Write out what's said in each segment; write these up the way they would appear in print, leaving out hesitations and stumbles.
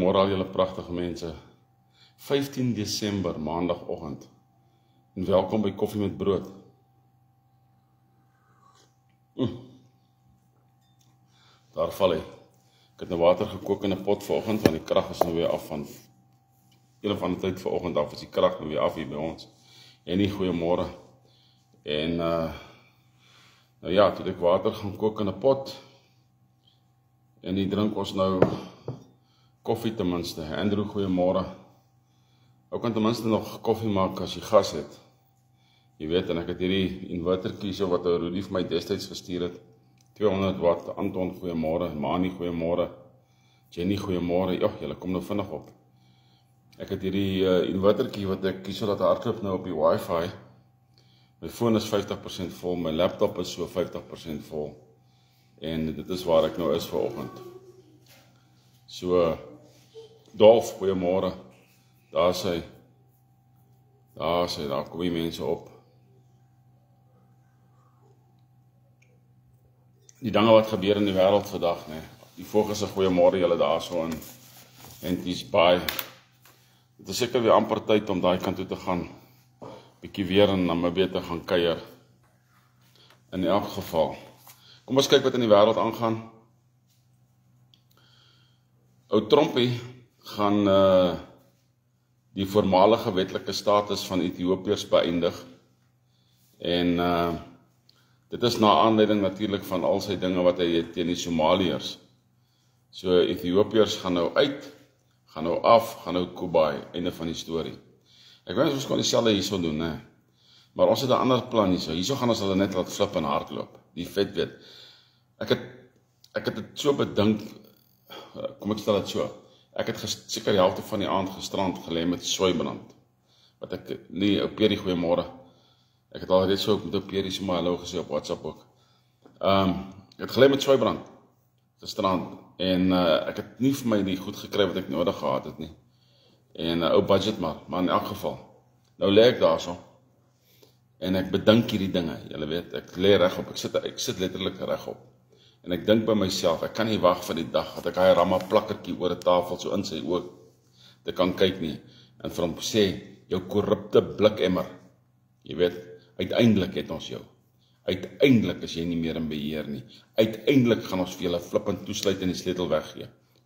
Goeiemôre al julle pragtige mense. 15 Desember, maandagoggend. En welkom by Koffie met Brood. Daar val hy. Ek het nou water gekook in 'n pot vanoggend, want die krag is nou weer af van een van die tyd vanoggend af, is die krag nou weer af hier by ons. En nie goeiemôre. En nou ja, toe ek water gaan kook in 'n pot, en die drink ons nou koffie ten minste. Andrew, goeiemôre. Ou kan ten minste nog koffie maak as jy gas het. Jy weet, en ek het hierdie invertertjie so wat Rudy vir my destyds gestuur het. 200 watt, Anton, goeiemôre. Mani, goeiemôre. Jenny, goeiemôre. Ja, julle kom nou vinnig op. Ek het hierdie invertertjie wat ek kies dat hardloop nou op die wifi. My foon is 50% vol, my laptop is so 50% vol. En dit is waar ek nou is vanoggend. So, Dolf, goeiemôre. Daar sê, daar kom die mense op. Die dinge wat gebeur in die wêreld vandag, nee. Die volgende se goeiemôre julle daar so en dis baie. Dit is seker weer amper tyd om daai kant toe te gaan. Bietjie weer en Namibië te gaan kuier. In elk geval. Kom ons kyk wat in die wêreld aangaan. Ou Trompie gaan die voormalige wetlike status van Ethiopiërs beëindig. En dit is na aanleiding natuurlik van al sy dinge wat hy het teen die Somaliërs. So Ethiopiërs gaan nou uit, gaan nou af, gaan nou Kubai, einde van die storie. Ek weet ons kan dieselfde hierso doen, né? Maar ons het 'n ander plan hierso. Hierso gaan ons hulle net laat flip en hardloop. Die vet weet. Ek het dit so bedink, kom ek stel dit so. Ek het seker die helfte van die aand gisterand gelê met soeibrand. Wat ek nie ou Pierie goeiemôre. Ek het al reeds so met ou Pierie sommer hallo gesê op WhatsApp ook. Ek het gelê met soeibrand gisterand en ek het nie vir my die goed gekry wat ek nodig gehad het nie. En ou budget maar in elk geval. Nou lê ek daarso en ek bedink hierdie dinge. Julle weet, ek lê regop. Ek sit letterlik regop. En ek dink by myself, ek kan nie wag vir die dag dat ek hy ramma plakkertjie oor 'n tafel so in sy oog te kan kyk nie en vir hom sê, jou korrupte blikemmer. Jy weet, uiteindelik het ons jou. Uiteindelik is jy nie meer in beheer nie. Uiteindelik gaan ons vir julle flippend toesluit en die sleutel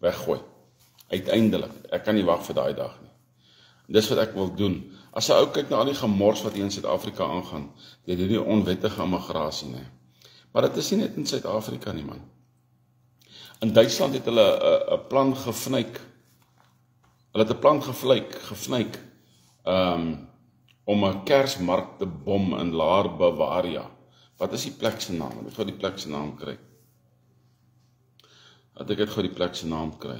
weggooi. Uiteindelik, ek kan nie wag vir daai dag nie. Dis wat ek wil doen. As 'n ou kyk na al die gemors wat hier in Suid-Afrika aangaan, deur hierdie onwettige immigrasie, nee. Maar dit is nie net in Suid-Afrika nie, man. In Duitsland het hulle 'n plan gefnyk. Hulle het 'n plan gefnyk om 'n Kersmark te bom in Laar Bavaria. Wat is die plek se naam? Ek gaan die plek se naam kry.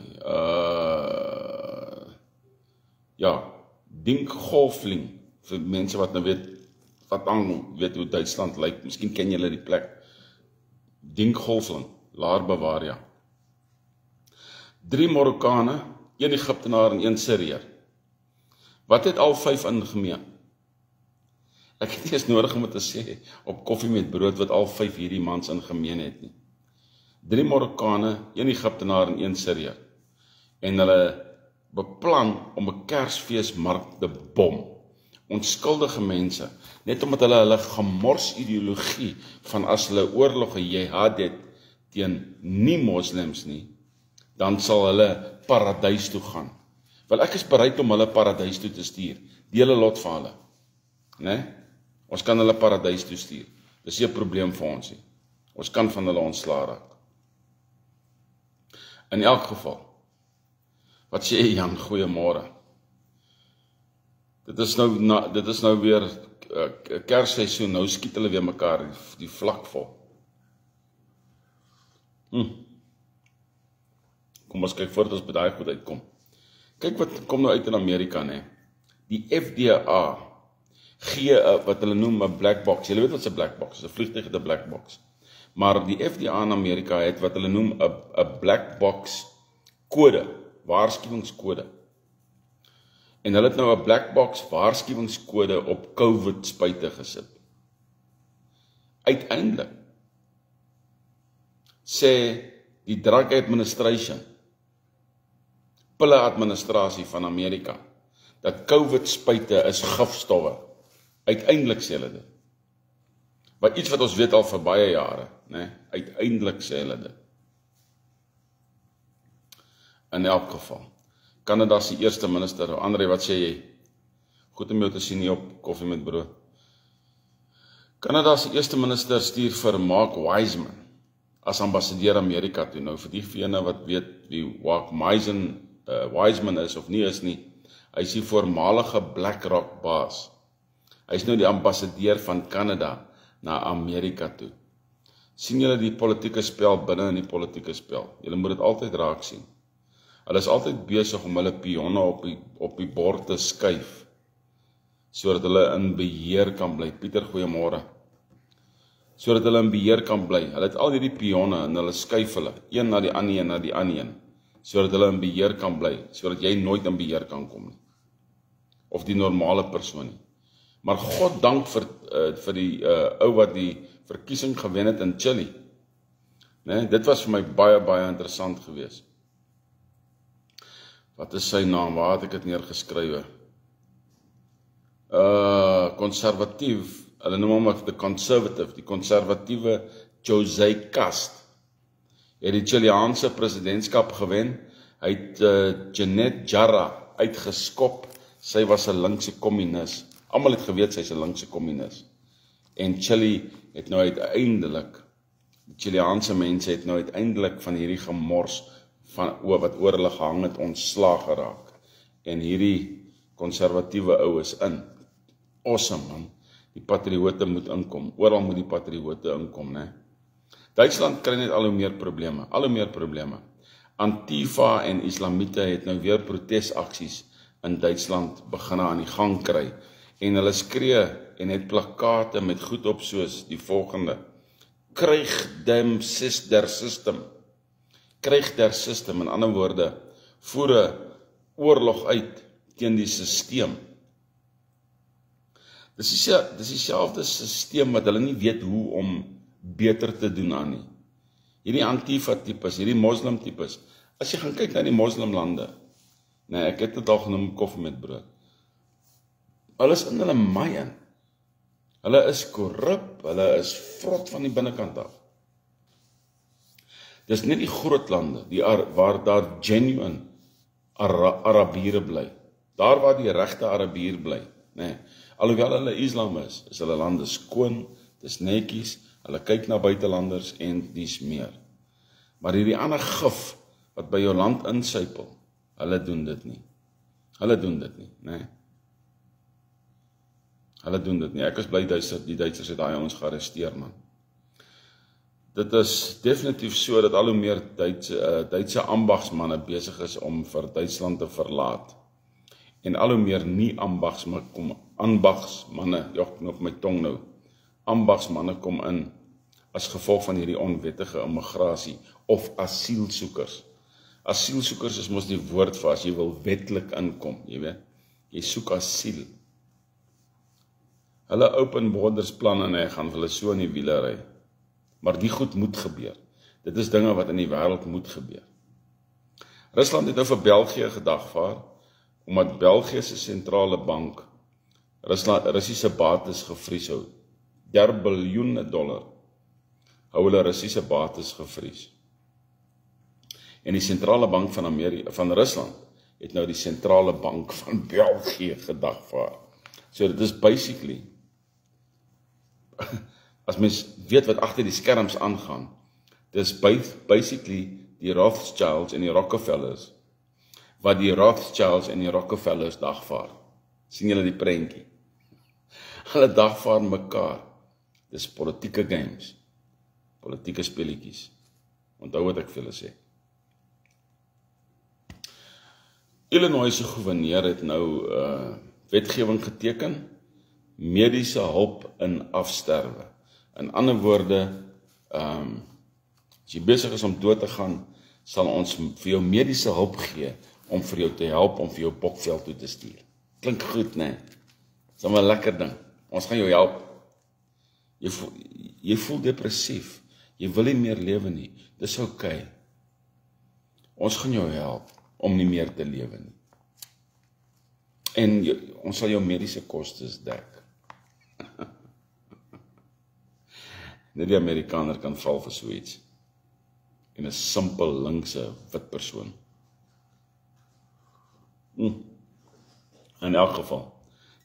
Ja, Dinkgolfling, vir mense wat nou weet hoe Duitsland lyk. Miskien ken julle die plek. Dinkgolfling, Laar Bavaria. 3 Marokkane, 1 Egiptenaar en 1 Syriër. Wat het al 5 ingemeen? Ek het nie eens nodig om te sê op Koffie met Brood wat al 5 hierdie mans ingemeen het nie. 3 Marokkane, 1 Egiptenaar en 1 Syriër. En hulle beplan om 'n Kersfeesmark te bom. Onskuldige mense, net omdat hulle gemors ideologie van as hulle oorlog en jihad het teen nie moslems nie, dan sal hulle paradys toe gaan. Wel, ek is bereid om hulle paradys toe te stuur. Deel 'n lot vir hulle. Né? Ons kan hulle paradys toe stuur. Dis nie 'n probleem vir ons nie. Ons kan van hulle ontslaa raak. In elk geval, wat sê jy, Jan? Goeiemôre. Dit is nou weer Kersseisoen, nou skiet hulle weer mekaar die vlak vol. Kom ons kyk voordat ons by daai goed uitkom. Kyk wat kom nou uit in Amerika, né? Die FDA gee wat hulle noem 'n black box. Julle weet wat 'n black box is, 'n vliegtuig het 'n black box. Maar die FDA in Amerika het wat hulle noem 'n black box kode, waarskuwingskode. En hulle het nou 'n black box waarskuwingskode op COVID spuite gesit. Uiteindelik sê die Drug Administration pille administrasie van Amerika, dat COVID-spuite is gifstowwe. Uiteindelik sê hulle dit. Maar iets wat ons weet al vir baie jare, né? Uiteindelik sê hulle dit. In elk geval, Kanada se eerste minister, André, wat sê jy? Goed om jou te sien hier op Koffie met Brood. Kanada se eerste minister stuur vir Mark Wiseman as ambassadeur Amerika toe. Nou vir diegene wat weet wie Mark Wiseman is of nie is nie, hy is die voormalige BlackRock baas. Hy is nou die ambassadeur van Kanada na Amerika toe. Sien julle die politieke spel binne in die politieke spel? Julle moet dit altyd raak sien. Hulle is altyd besig om hulle pionne op die bord te skuif, sodat hulle in beheer kan bly. Pieter, goeiemôre. Sodat hulle in beheer kan bly. Hulle het al hierdie pionne en hulle skuif hulle, een na die ander en na die ander een, sodat hulle in beheer kan bly, sodat jy nooit in beheer kan kom nie. Of die normale persoon nie. Maar God dank vir die ou wat die verkiesing gewen het in Chili. Nee, dit was vir my baie, baie interessant geweest. Wat is sy naam? Waar het ek dit neergeskrywe? Conservatief, hulle noem hom the conservative, die conservatiewe Jose Cast, het die Chileaanse presidentskap gewen. Hy het Janet Jara uitgeskop. Sy was 'n linkse kommunis. Almal het geweet sy is 'n linkse kommunis. En Chile het nou uiteindelik, die Chileaanse mense het nou uiteindelik van hierdie gemors wat oor hulle gehang het ontslaag geraak. En hierdie konservatiewe ou is in. Awesome man. Die patriote moet inkom. Oral moet die patriote inkom, né? Duitsland kry net al hoe meer probleme. Antifa en Islamiete het nou weer protesaksies in Duitsland begin aan die gang kry. En hulle skree en het plakate met goed op soos die volgende: Kryg der system. Kryg der system, in ander woorde, voer 'n oorlog uit teen die sisteem. Dis dieselfde sisteem wat hulle nie weet hoe om beter te doen aan nie. Hierdie Antifa-tipes, hierdie moslim-tipes, as jy gaan kyk na die moslimlande, nee, ek het dit al genoem Koffie met Brood, hulle is in hulle maai in. Hulle is korrup, hulle is vrot van die binnekant af. Dis net die groot lande, waar daar genuine Arabiere bly. Daar waar die regte Arabier bly, nee. Alhoewel hulle Islam is hulle lande skoon, dis netjies, hulle kyk na buitelanders en dis meer. Maar hierdie ander gif wat by jou land insypel, hulle doen dit nie. Hulle doen dit nie, nee. Hulle doen dit nie. Ek is bly die Duitsers het daai ons gearresteer, man. Dit is definitief so dat al hoe meer Duitse ambagsmanne besig is om vir Duitsland te verlaat. En al hoe meer nie ambagsmanne, knoop my tong nou, ambagsmanne kom in as gevolg van hierdie onwettige immigrasie of asielsoekers. Asielsoekers is mos die woord vir as jy wil wetlik inkom, jy weet. Jy soek asiel. Hulle open borders plan en hy gaan hulle so in die wiele ry. Maar die goed moet gebeur. Dit is dinge wat in die wêreld moet gebeur. Rusland het nou vir België gedagvaar, omdat België se sentrale bank Russiese bates gevries hou. $1 biljoen hou hulle Russiese bates gevries. En die sentrale bank van Rusland het nou die sentrale bank van België gedagvaar. So dit is basically, as mens weet wat agter die skerms aangaan, dis basically die Rothschilds en die Rockefellers, wat die Rothschilds en die Rockefellers dagvaar. Sien julle die prentjie? Hulle dagvaar mekaar. Dis politieke games, politieke speletjies. Onthou wat ek vir julle sê. Illinois se gouverneur het nou wetgewing geteken, mediese hulp in afsterwe. In ander woorde, as jy besig is om dood te gaan, sal ons vir jou mediese hulp gee om vir jou te help om vir jou bokveld toe te stuur. Klink goed, né? Dis 'n lekker ding. Ons gaan jou help. Jy voel depressief. Jy wil nie meer lewe nie. Dis okay. Ons gaan jou help. om nie meer te lewe nie. En ons sal jou mediese kostes dek. Net die Amerikaner kan val vir so iets. En 'n simpel linkse wit persoon. In elk geval,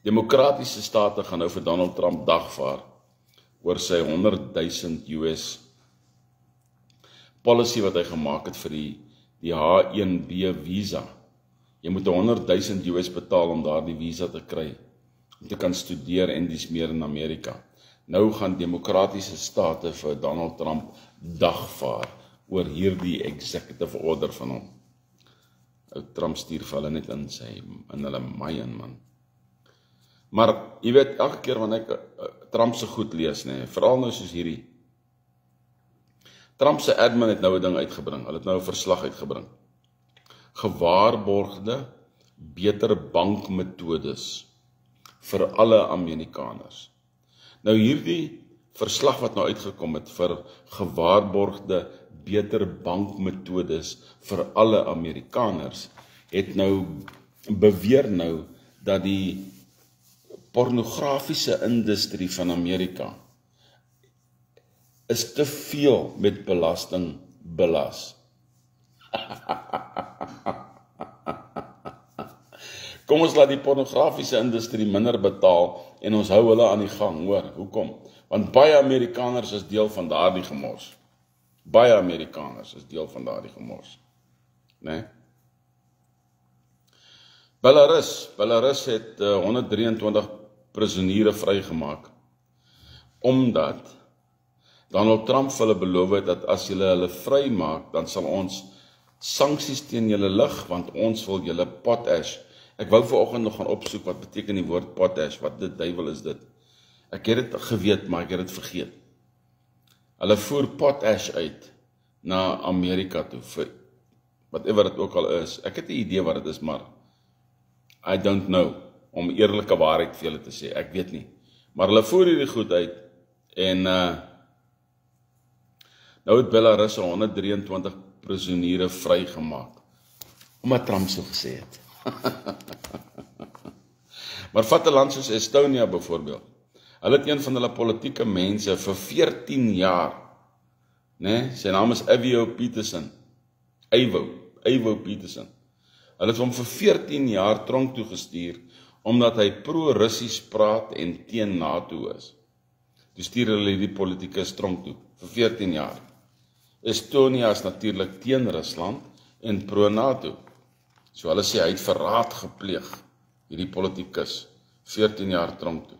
demokratiese state gaan nou vir Donald Trump dagvaar oor sy 100,000 US policy wat hy gemaak het vir die H1B visa. Jy moet 100,000 US betaal om daardie visa te kry, om te kan studeer en dis meer in Amerika. Nou gaan demokratiese state vir Donald Trump dagvaar oor hierdie executive order van hom. Trump stuur vir hulle net in hulle maien, man. Maar, jy weet, elke keer wanneer ek Trump se goed lees, veral nou soos hierdie. Trump se admin het nou 'n ding uitgebring, hulle het nou 'n verslag uitgebring. Gewaarborgde, beter bankmetodes vir alle Amerikaners. Nou hierdie verslag wat nou uitgekom het vir gewaarborgde, beter bankmetodes vir alle Amerikaners, het nou beweer nou dat die pornografiese industrie van Amerika is te veel met belasting belas. Kom ons laat die pornografiese industrie minder betaal en ons hou hulle aan die gang, hoor, hoekom? Want baie Amerikaners is deel van daardie gemors. Baie Amerikaners is deel van daardie gemors. Nee? Belarus het 123 prisoniere vrygemaak, omdat Donald Trump vir hulle beloof het dat as hulle vrymaak, dan sal ons sanksies teen julle lig, want ons wil julle potash. Ek wou vanoggend nog gaan opsoek wat beteken die woord potash, wat die duiwel is dit? Ek het dit geweet, maar ek het dit vergeet. Hulle voer potash uit na Amerika toe, vir whatever dit ook al is. Ek het 'n idee wat dit is, maar I don't know, om eerlike waarheid vir julle te sê, ek weet nie. Maar hulle voer hierdie goed uit, en nou het Belarus 123 prisoniere vrygemaak, omdat Trump so gesê het. Maar vat 'n land soos Estonia byvoorbeeld. Hulle het een van hulle politieke mense vir 14 jaar, sy naam is Ivo Peterson, Ivo Peterson. Hulle het hom vir 14 jaar tronk toegestuur, omdat hy pro-Russies praat en teen NATO is. Toe stuur hulle die politikus tronk toe, vir 14 jaar. Estonia is natuurlik teen Rusland en pro-NATO. So hulle sê hy het verraad gepleeg, hierdie politikus, 14 jaar tronk toe.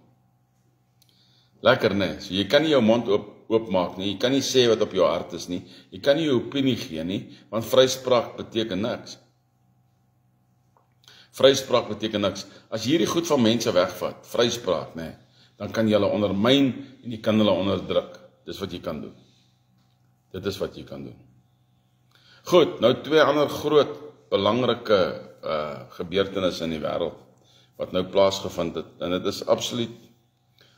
Lekker, so jy kan nie jou mond oopmaak nie, jy kan nie sê wat op jou hart is nie, jy kan nie jou opinie gee nie, want vryspraak beteken niks. Vryspraak beteken niks. As jy hierdie goed van mense wegvat, vryspraak, dan kan jy hulle ondermyn en jy kan hulle onderdruk. Dis wat jy kan doen. Dit is wat jy kan doen. Goed, nou 2 ander groot belangrike gebeurtenisse in die wêreld wat nou plaasgevind het, en dit is absoluut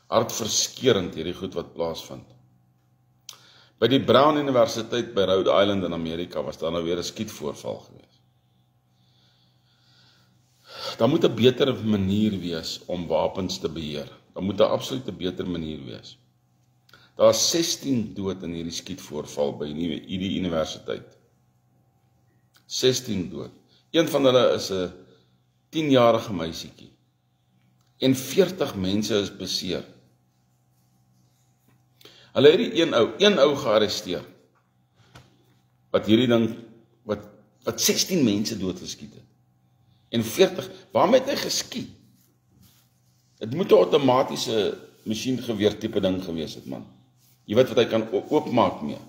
hartverskeurend hierdie goed wat plaasvind. By die Brown Universiteit by Rhode Island in Amerika was daar nou weer 'n skietvoorval gewees. Daar moet 'n beter manier wees om wapens te beheer. Daar moet 'n absolute beter manier wees. Daar is 16 dood in hierdie skietvoorval by hierdie universiteit. 16 dood. Een van hulle is 'n 10-jarige meisietjie. En 40 mense is beseer. Hulle het die een ou gearresteer, wat hierdie ding, wat 16 mense doodgeskiet het. En 40, waarom het hy geskiet? Het moet 'n outomatiese masjiengeweer tipe ding gewees het, man. Jy weet wat hy kan oopmaak mee.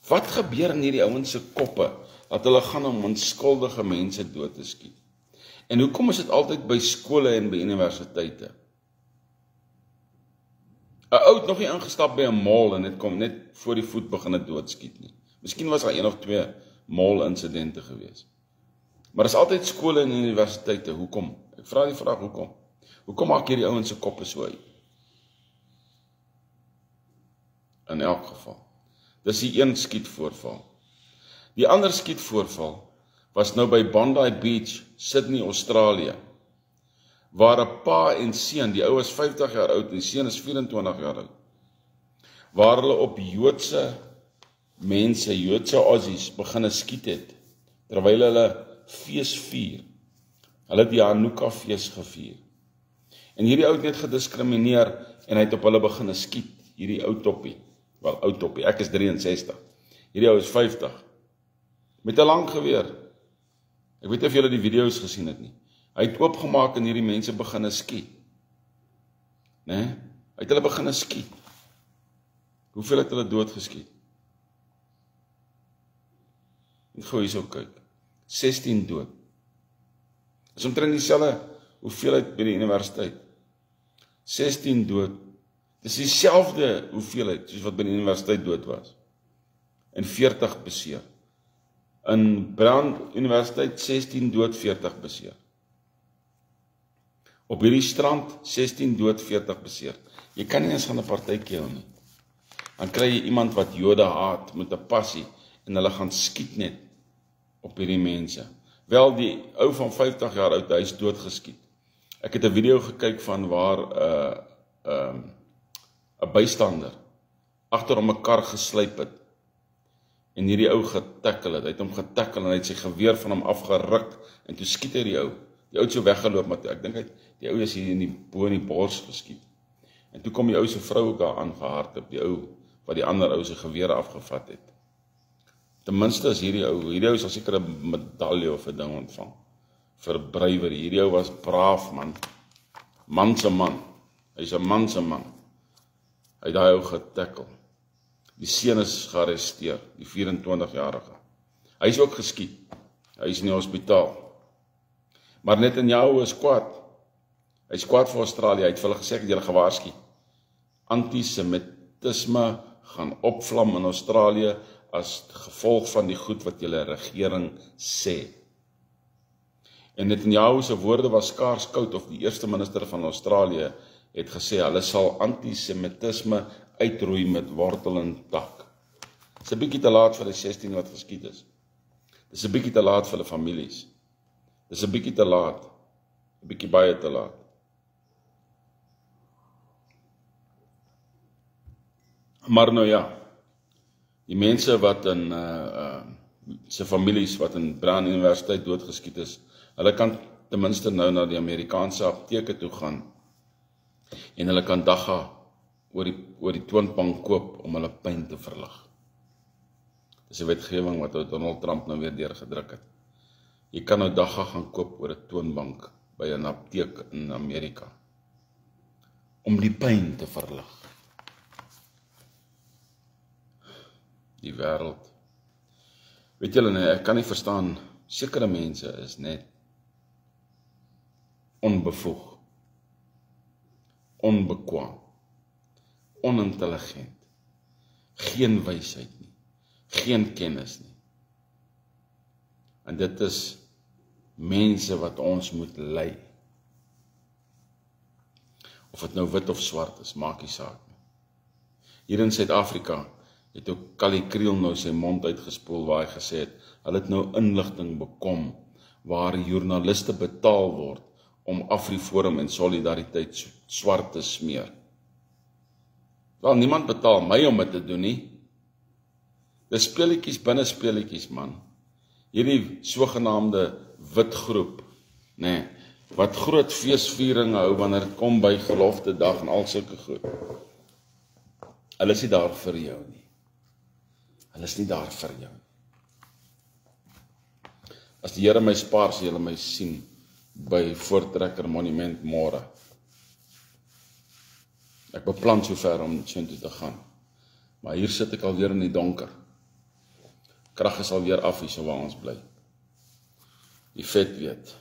Wat gebeur in hierdie ouens se koppe, dat hulle gaan om onskuldige mense dood te skiet? En hoekom is dit altyd by skole en by universiteite? 'n Ou het nog nie ingestap by 'n mall en dit kom net voor die voet begin het doodskiet nie. Miskien was daar 1 of 2 mall insidente gewees. Maar is altyd skole en universiteite, hoekom? Ek vra die vraag, hoekom? Hoekom maak hierdie ouens se koppe so uit? In elk geval. Dis die een skietvoorval. Die ander skietvoorval was nou by Bondi Beach, Sydney, Australië, waar 'n pa en seun, die ou is 50 jaar oud en die seun is 24 jaar oud, waar hulle op Joodse mense, Joodse Aussies, begin skiet het, terwyl hulle fees vier. Hulle het die Hanukkah fees gevier. En hierdie ou het net gediskrimineer en hy het op hulle begin skiet, hierdie ou toppie, wel ou toppie, ek is 63, hierdie ou is 50, met 'n lang geweer. Ek weet nie of julle die video's gesien het nie. Hy het oopgemaak en hierdie mense begin skiet. Né? Hy het hulle begin skiet. Hoeveel het hulle doodgeskiet? Ek gou hierso kyk. 16 dood. Dis omtrent dieselfde hoeveelheid by die universiteit. 16 dood. Dis dieselfde hoeveelheid soos wat by die universiteit dood was. En 40 beseer. In Brown Universiteit 16 dood, 40 beseer. Op hierdie strand 16 dood, 40 beseer. Jy kan nie eens gaan 'n partytjie hou nie. Dan kry jy iemand wat Jode haat met 'n passie en hulle gaan skiet net op hierdie mense. Wel, die ou van 50 jaar oud, hy is doodgeskiet. Ek het 'n video gekyk van waar 'n bystander agter hom 'n kar geslyp het en hierdie ou getackle het. Hy het hom getackle en hy het sy geweer van hom afgeruk en toe skiet hy die ou. Die ou het so weggeloop, maar ek dink die ou is hier in die bo in die bors geskiet. En toe kom die ou se vrou ook daar aangehardloop, die ou wat die ander ou se geweer afgevat het. Ten minste is hierdie ou sal seker 'n medalje of 'n ding ontvang vir bravery. Hierdie ou was braaf man. Man se man. Hy's 'n man se man. Hy het daai ou getackle. Die seun is gearresteer, die 24-jarige. Hy is ook geskiet. Hy is in die hospitaal. Maar Netanyahu is kwaad. Hy is kwaad vir Australië. Hy het vir hulle gesê, ek het julle gewaarsku. Antisemitisme gaan opvlam in Australië as gevolg van die goed wat julle regering sê. En Netanyahu se woorde was skaars koud, of die eerste minister van Australië het gesê, hulle sal antisemitisme uitroei met wortel en tak. Dis 'n bietjie te laat vir die 16 wat geskiet is. Dis 'n bietjie te laat vir hulle families. Dis 'n bietjie te laat. 'n Bietjie baie te laat. Maar nou ja, die mense wat in se families wat in Brown Universiteit doodgeskiet is, hulle kan ten minste nou na die Amerikaanse apteke toe gaan en hulle kan dagga oor die toonbank koop om hulle pyn te verlig. Dis 'n wetgewing wat Donald Trump nou weer deurgedruk het. Jy kan nou dagga gaan koop oor 'n toonbank by 'n apteek in Amerika om die pyn te verlig. Die wêreld. Weet julle nie, ek kan nie verstaan, sekere mense is net onbevoeg, onbekwaam, onintelligent, geen wysheid nie, geen kennis nie. En dit is mense wat ons moet lei. Of dit nou wit of swart is, maak nie saak nie. Hier in Suid-Afrika het ook Kali Kriel nou sy mond uitgespoel waar hy gesê het, hulle het nou inligting bekom waar joernaliste betaal word om AfriForum en Solidariteit swart te smeer. Wel, niemand betaal my om dit te doen nie. Dis speletjies binne speletjies, man. Hierdie sogenaamde wit groep, nê, wat groot feesvieringe hou wanneer dit kom by gelofte dag en al sulke goed. Hulle is nie daar vir jou nie. Hulle is nie daar vir jou. As die Here my spaar, sal julle my sien by Voortrekker Monument môre. Ek beplan sover om soontoe te gaan. Maar hier sit ek alweer in die donker. Krag is alweer af hier so waar ons bly. Die vet weet.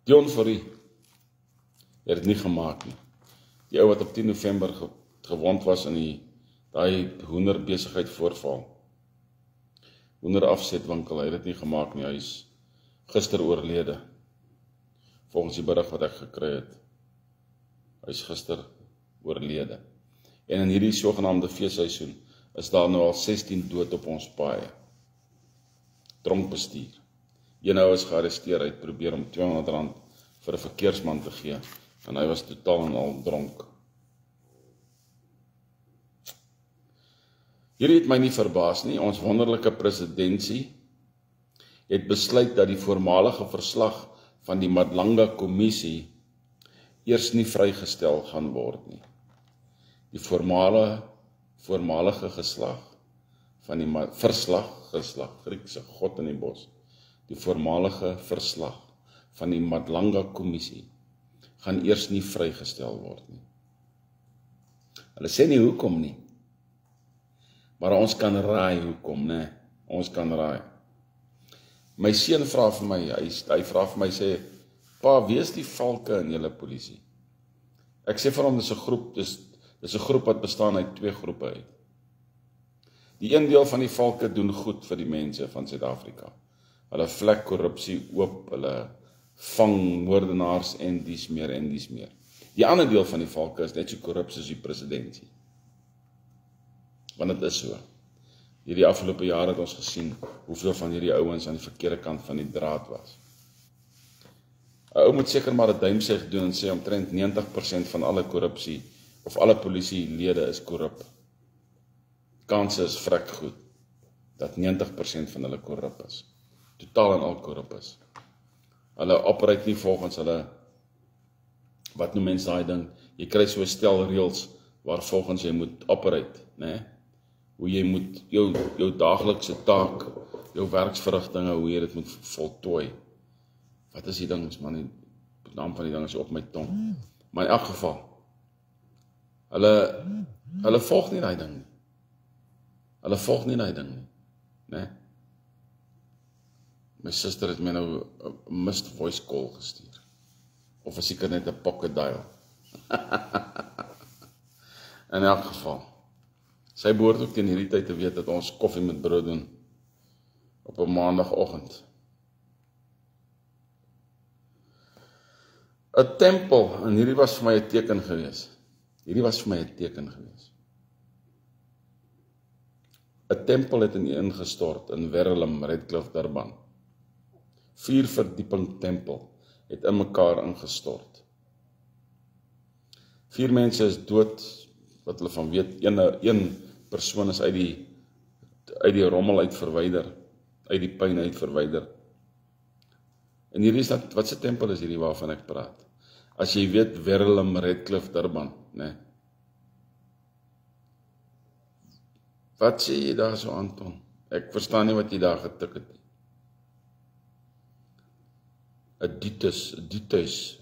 Dion Fourie het dit nie gemaak nie. Die ou wat op 10 November gewond was in daai hoenderbesigheid voorval. Hoenderafsetwinkel, hy het dit nie gemaak nie. Hy is gister oorlede. Volgens die berig wat ek gekry het. Hy is gister oorlede. En in hierdie sogenaamde feesseisoen is daar nou al 16 dood op ons paaie. dronkbestuur. Een ou is gearresteer, hy het probeer om R200 vir 'n verkeersman te gee, en hy was totaal en al dronk. Hierdie het my nie verbaas nie, ons wonderlike presidentsie het besluit dat die voormalige verslag van die Madlanga Kommissie eers nie vrygestel gaan word nie. Die voormalige geslag van die geslag, Griekse God in die bos, die voormalige verslag van die Madlanga Kommissie gaan eers nie vrygestel word nie. Hulle sê nie hoekom nie, maar ons kan raai hoekom, né? Ons kan raai. My seun vra vir my, hy vra vir my, sê, pa, wie is die valke in julle polisie? Ek sê vir hom, dis 'n groep, dis 'n groep wat bestaan uit 2 groepe uit. Die een deel van die valke doen goed vir die mense van Suid-Afrika. Hulle vlek korrupsie oop, hulle vang moordenaars en dies meer en dies meer. Die ander deel van die valke is net so korrup soos die presidentsie. Want dit is so. Hierdie afgelope jare het ons gesien hoeveel van hierdie ouens aan die verkeerde kant van die draad was. 'n Ou moet seker maar 'n duimsig doen en sê omtrent 90% van alle korrupsie of alle polisielede is korrup. Kanse is vrek goed dat 90% van hulle korrup is. Totaal en al korrup is. Hulle operate nie volgens hulle, wat noem mense daai ding, jy kry so 'n stel reëls waar volgens jy moet operate, né? Hoe jy moet jou daaglikse taak, jou werksverrigtinge, hoe jy dit moet voltooi. Wat is die ding, man, die naam van die ding is op my tong. Maar in elk geval, hulle volg nie daai ding nie. Hulle volg nie daai ding nie, né? My suster het my nou 'n missed voice call gestuur. Of is seker net 'n pocket dial. In elk geval, sy behoort ook teen hierdie tyd te weet dat ons koffie met brood doen op 'n maandagoggend. 'n Tempel, en hierdie was vir my 'n teken gewees. 'n Tempel het ingestort in Verulam, Redcliffe, Durban. 4 verdieping tempel het in mekaar ingestort. 4 mense is dood, wat hulle van weet, een persoon is uit die rommel uit verwyder, uit die puin uit verwyder. En hierdie is dat, wat se tempel is hierdie waarvan ek praat? As jy weet, Verulam, Redcliffe, Durban, né? Wat sê jy daar so, Anton? Ek verstaan nie wat jy daar getik het nie. 'n ditus.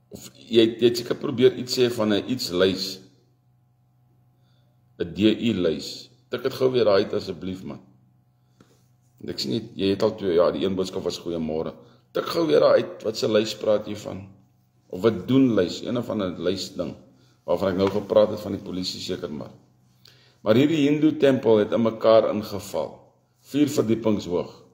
Of jy het seker probeer iets sê van 'n iets lys. 'n DI lys. Tik dit gou weer uit asseblief, man. Ek sien nie, jy het al 2, ja, die een boodskap was goeiemôre. Tik gou weer uit, wat se lys praat jy van? Of wat doen lys? Een of ander lys ding, waarvan ek nou gepraat het van die polisie seker maar. Maar hierdie Hindu tempel het in mekaar ingeval. 4 verdiepings hoog.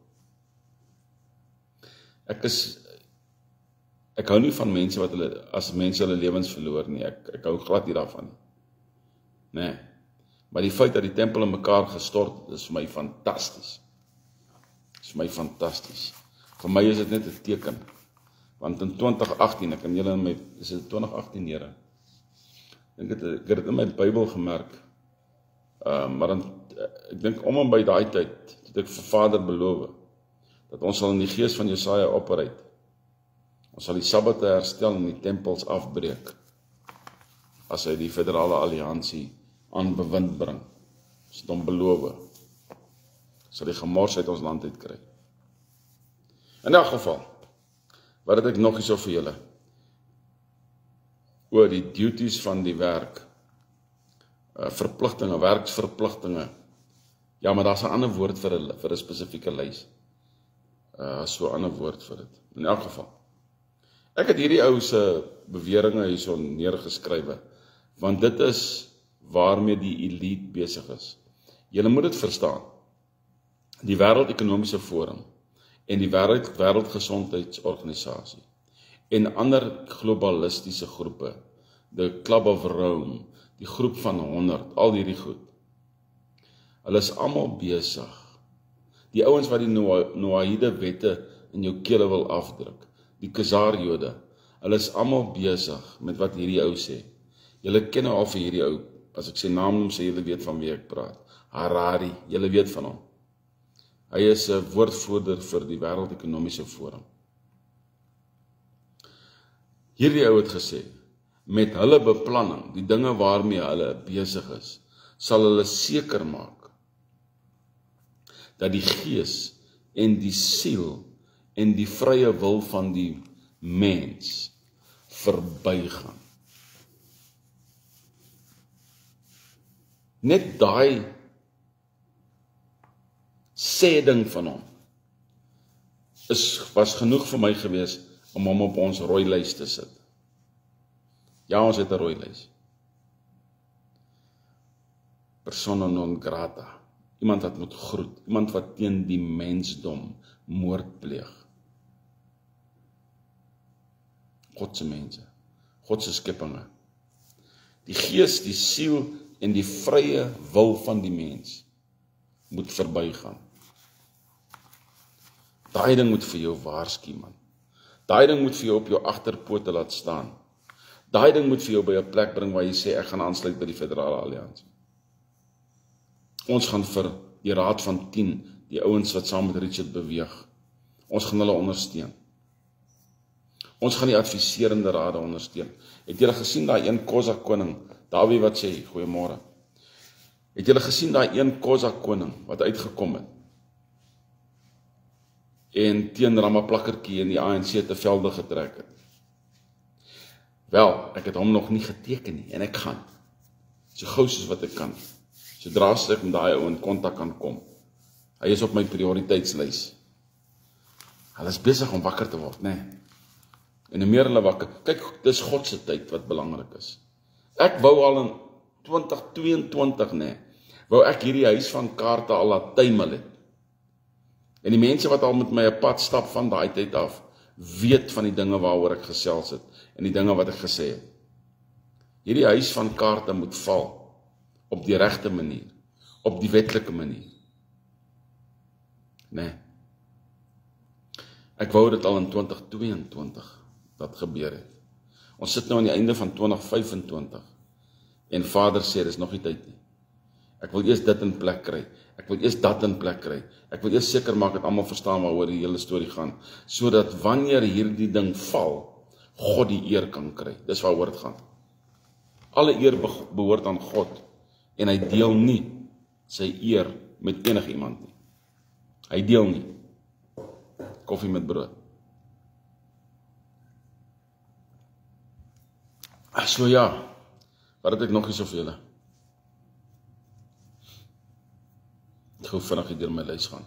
Ek hou nie van mense wat as mense hulle lewens verloor nie. Ek hou glad nie daarvan nie. Nee. Maar die feit dat die tempel in mekaar gestort is vir my fantasties. Vir my is dit net 'n teken. Want in 2018, ek kan julle in my, is dit 2018 Here? Ek het dit in my Bybel gemerk. Maar ek dink om en by daai tyd, het ek vir Vader beloof, dat ons sal in die gees van Jesaja operate. Ons sal die Sabbate herstel en die tempels afbreek, as hy die federale alliansie aan bewind bring. Ons het hom beloof, sal die gemors uit ons land uitkry. In elk geval, wat het ek nog hierso vir julle? Oor die duties van die werk, verpligtinge, werksverpligtinge. Ja, maar daar's 'n ander woord vir 'n spesifieke lys. So 'n ander woord vir dit. In elk geval. Ek het hierdie ou se beweringe hierso neergeskrywe, want dit is waarmee die elite besig is. Julle moet dit verstaan. Die Wêreldekonomiese Forum en die Wêreldgesondheidsorganisasie en ander globalistiese groepe, the Club of Rome, die groep van 100, al hierdie goed. Hulle is almal besig Die ouens wat die Noahide wette in jou kele wil afdruk, die Khazar Jode, hulle is almal besig met wat hierdie ou sê. Julle ken nou al vir hierdie ou, as ek sy naam noem, sê julle weet van wie ek praat. Harari, julle weet van hom. Hy is 'n woordvoerder vir die Wêreldekonomiese Forum. Hierdie ou het gesê, met hulle beplanning, die dinge waarmee hulle besig is, sal hulle seker maak dat die gees en die siel en die vrye wil van die mens verbygaan. Net daai sê ding van hom was genoeg vir my gewees om hom op ons rooi lys te sit. Ja, ons het 'n rooi lys. Persona non grata. Iemand wat moet groet, iemand wat teen die mensdom moord pleeg. God se mense, God se skepinge. Die gees, die siel en die vrye wil van die mens moet verbygaan. Daai ding moet vir jou waarsku, man. Daai ding moet vir jou op jou agterpote laat staan. Daai ding moet vir jou by 'n plek bring waar jy sê ek gaan aansluit by die Federale Alliansie. Ons gaan vir die Raad van 10, die ouens wat saam met Richard beweeg, ons gaan hulle ondersteun. Ons gaan die adviserende rade ondersteun. Het julle gesien daai een Kosa koning, Dawie wat sê, goeiemôre. Het julle gesien daai een Kosa koning wat uitgekom het en teen Ramaplakkertjie en die ANC te velde getrek het? Wel, ek het hom nog nie geteken nie en ek gaan. So gou soos wat ek kan. Sodra ek met daai ou in kontak kan kom. Hy is op my prioriteitslys. Hulle is besig om wakker te word, né? En hoe meer hulle wakker, kyk, dis God se tyd wat belangrik is. Ek wou al in 2022, né, wou ek hierdie huis van kaarte al laat tuimel het. En die mense wat al met my 'n pad stap van daai tyd af, weet van die dinge waaroor ek gesels het en die dinge wat ek gesê het. Hierdie huis van kaarte moet val op die regte manier, op die wetlike manier. Nee. Ek wou dit al in 2022 dat gebeur het. Ons sit nou aan die einde van 2025 en Vader sê dis nog nie tyd nie. Ek wil eers dit in plek kry. Ek wil eers dat in plek kry. Ek wil eers seker maak dat almal verstaan waaroor die hele storie gaan, sodat wanneer hierdie ding val, God die eer kan kry. Dis waaroor dit gaan. Alle eer behoort aan God en hy deel nie sy eer met enige iemand nie. Hy deel nie. Koffie met brood. So ja, wat het ek nog eens vir julle? Ek gaan vinnig deur my lys gaan.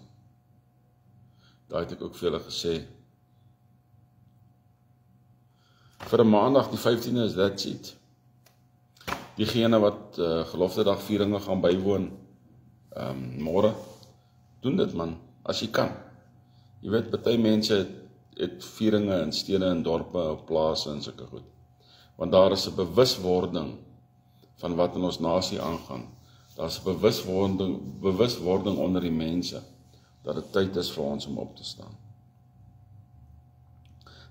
Daar het ek ook vir julle gesê, vir 'n maandag die 15de is that's it. Diegene wat geloftedag vieringe gaan bywoon, môre, doen dit man, as jy kan. Jy weet, party mense het vieringe in stede en dorpe, op plase en sulke goed. Want daar is 'n bewuswording van wat in ons nasie aangaan. Daar is 'n bewuswording onder die mense, dat dit tyd is vir ons om op te staan.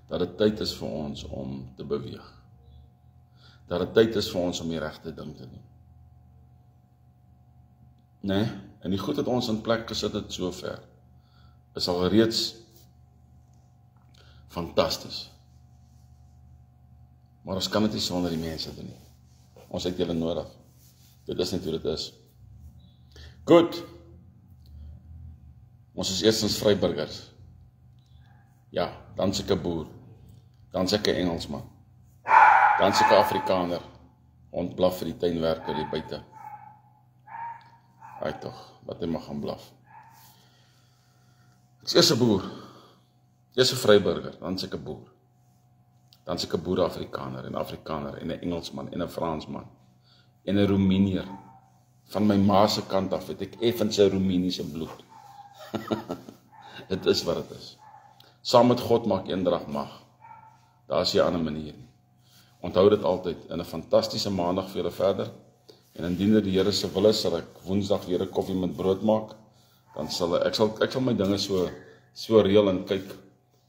Dat dit tyd is vir ons om te beweeg. Dat dit tyd is vir ons om die regte ding te doen. Nee, en die goed wat ons in plek gesit het sover, is al reeds fantasties. Maar ons kan dit nie sonder die mense doen nie. Ons het julle nodig. Dit is net hoe dit is. Goed. Ons is eerstens vryburgers. Ja, dan is ek 'n boer. Dan is ek 'n Engelsman. Dan is ek 'n Afrikaner. Ontblaf vir die tuinwerker hier buite. Hy tog, wat hy mag gaan blaf. Ek is eers 'n boer. Eers 'n vryburger, dan is ek 'n boer. Dan is ek 'n boer-Afrikaner en en 'n Engelsman en 'n Fransman en 'n Roemenier. Van my ma se kant af het ek effens 'n Roemeniese bloed. Dit is wat dit is. Saam met God maak eendrag mag. Daar is 'n ander manier nie. Onthou dit altyd, in 'n fantastiese maandag vir julle verder. En indien dit die Here se wil is, sal ek Woensdag weer 'n koffie met brood maak. dan sal ek sal my dinge so reël en kyk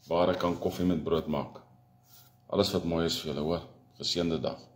waar ek kan koffie met brood maak. Alles wat mooi is vir julle, hoor. Geseënde dag.